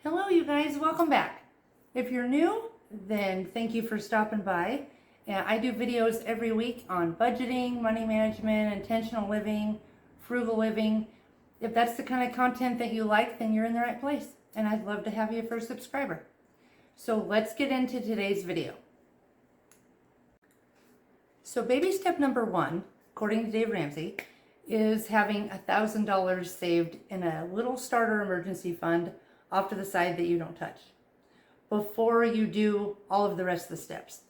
Hello you guys, welcome back. If you're new, then thank you for stopping by. I do videos every week on budgeting, money management, intentional living, frugal living. If that's the kind of content that you like, then you're in the right place. And I'd love to have you for a subscriber. So let's get into today's video. So baby step number 1, according to Dave Ramsey, is having $1,000 saved in a little starter emergency fund off to the side that you don't touch before you do all of the rest of the steps.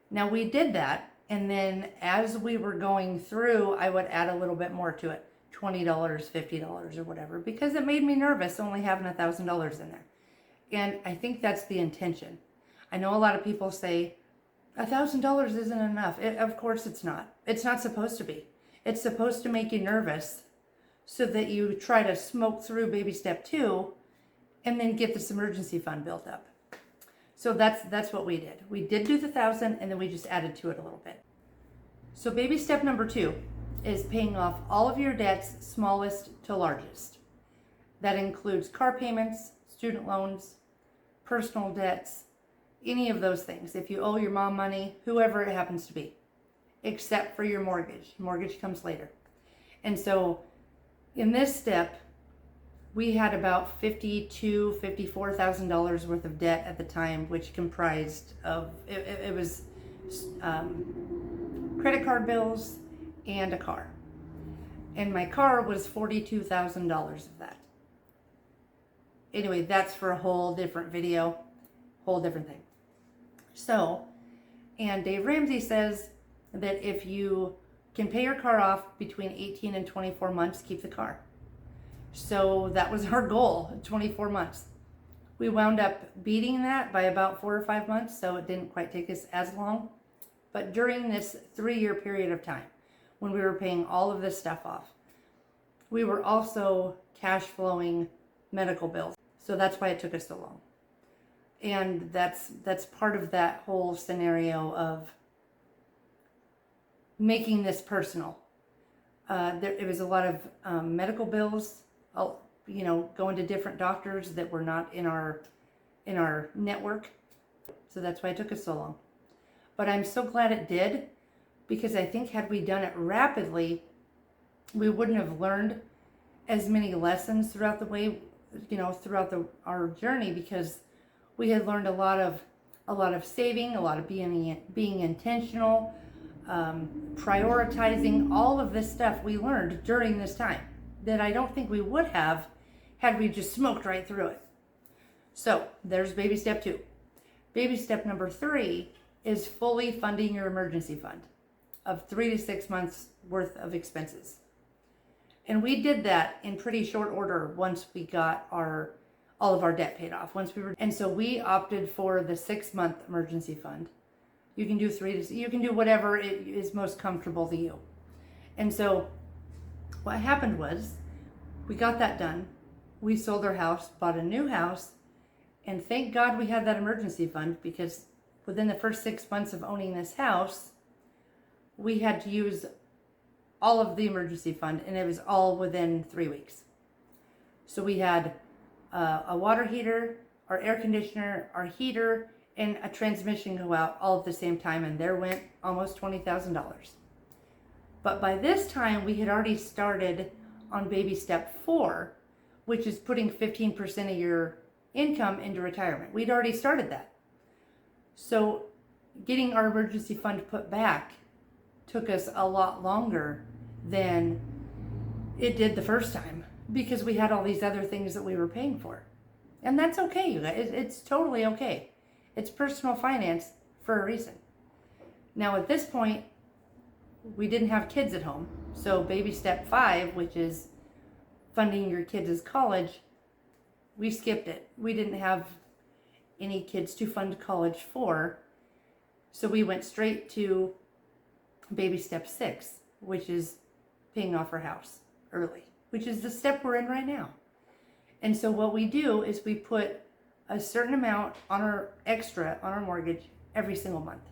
Now we did that, and then as we were going through, I would add a little bit more to it, $20, $50 or whatever, because it made me nervous only having $1,000 in there. And I think that's the intention. I know a lot of people say $1,000 isn't enough. Of course it's not. It's not supposed to be. It's supposed to make you nervous so that you try to smoke through baby step 2 and then get this emergency fund built up. So that's what we did. We did do the 1,000 and then we just added to it a little bit. So baby step number 2 is paying off all of your debts, smallest to largest. That includes car payments, student loans, personal debts, any of those things. If you owe your mom money, whoever it happens to be, except for your mortgage. Mortgage comes later. And so in this step, we had about $52,000, $54,000 worth of debt at the time, which comprised of, it was credit card bills and a car. And my car was $42,000 of that. Anyway, that's for a whole different video, whole different thing. So, and Dave Ramsey says that if you can pay your car off between 18 and 24 months, keep the car. So that was our goal, 24 months. We wound up beating that by about 4 or 5 months, so it didn't quite take us as long. But during this 3-year period of time, when we were paying all of this stuff off, we were also cash flowing medical bills. So that's why it took us so long. And that's part of that whole scenario of making this personal. It was a lot of medical bills, going to different doctors that were not in our network. So that's why it took us so long. But I'm so glad it did, because I think had we done it rapidly, we wouldn't have learned as many lessons throughout the way, throughout our journey, because we had learned a lot of saving, a lot of being intentional, prioritizing, all of this stuff we learned during this time that I don't think we would have had we just smoked right through it. So there's baby step 2. Baby step number 3 is fully funding your emergency fund of 3 to 6 months worth of expenses. And we did that in pretty short order once we got all of our debt paid off. And so we opted for the 6-month emergency fund. You can do 3 to, you can do whatever it is most comfortable to you. And so what happened was we got that done. We sold our house, bought a new house, and thank God we had that emergency fund, because within the first 6 months of owning this house, we had to use all of the emergency fund, and it was all within 3 weeks. So we had a water heater, our air conditioner, our heater, and a transmission go out all at the same time, and there went almost $20,000. But by this time, we had already started on baby step 4, which is putting 15% of your income into retirement. We'd already started that. So getting our emergency fund put back took us a lot longer than it did the first time, because we had all these other things that we were paying for. And that's okay, you guys. It's totally okay. It's personal finance for a reason. Now at this point, we didn't have kids at home. So baby step 5, which is funding your kids' college, we skipped it. We didn't have any kids to fund college for. So we went straight to baby step 6, which is paying off our house early, which is the step we're in right now. And so what we do is we put a certain amount on our extra on our mortgage every single month.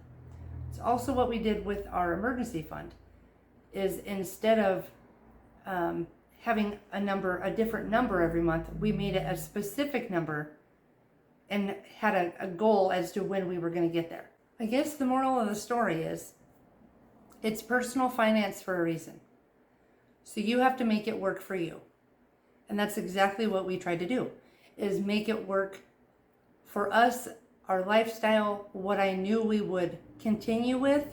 It's also what we did with our emergency fund, is instead of having a different number every month, we made it a specific number and had a goal as to when we were going to get there. I guess the moral of the story is it's personal finance for a reason. So you have to make it work for you. And that's exactly what we tried to do, is make it work for us, our lifestyle, what I knew we would continue with.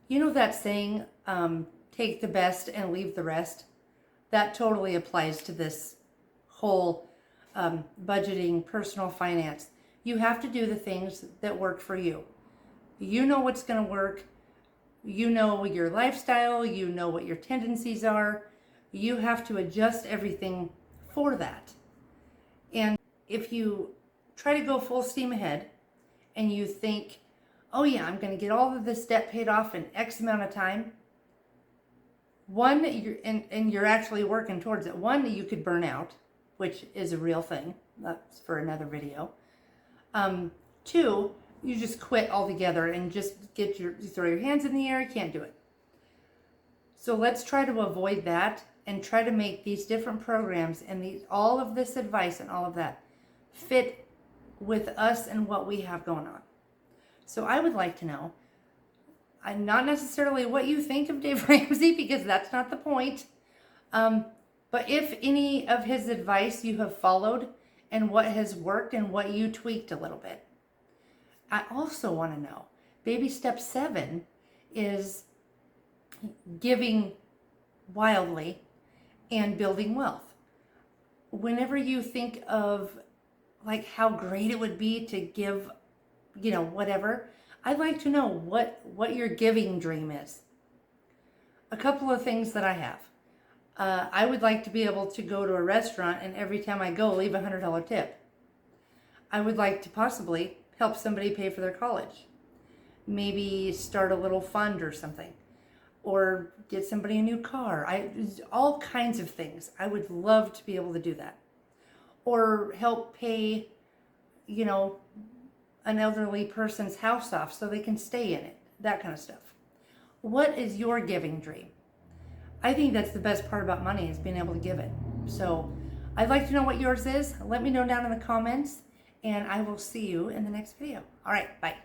You know that saying, take the best and leave the rest? That totally applies to this whole budgeting, personal finance. You have to do the things that work for you. You know what's going to work. You know your lifestyle. You know what your tendencies are. You have to adjust everything for that. And if you try to go full steam ahead and you think, oh yeah, I'm going to get all of this debt paid off in X amount of time, one, you're actually working towards it. One, you could burn out, which is a real thing. That's for another video. Two, you just quit altogether and just you throw your hands in the air. You can't do it. So let's try to avoid that and try to make these different programs and all of this advice and all of that fit with us and what we have going on. So I would like to know, not necessarily what you think of Dave Ramsey, because that's not the point, but if any of his advice you have followed and what has worked and what you tweaked a little bit. I also want to know, baby step 7 is giving wildly and building wealth. Whenever you think of like how great it would be to give, whatever, I'd like to know what your giving dream is. A couple of things that I have. I would like to be able to go to a restaurant and every time I go, leave a $100 tip. I would like to possibly help somebody pay for their college. Maybe start a little fund or something. Or get somebody a new car. All kinds of things. I would love to be able to do that. Or help pay, an elderly person's house off so they can stay in it. That kind of stuff. What is your giving dream? I think that's the best part about money, is being able to give it. So I'd like to know what yours is. Let me know down in the comments, and I will see you in the next video. All right, bye.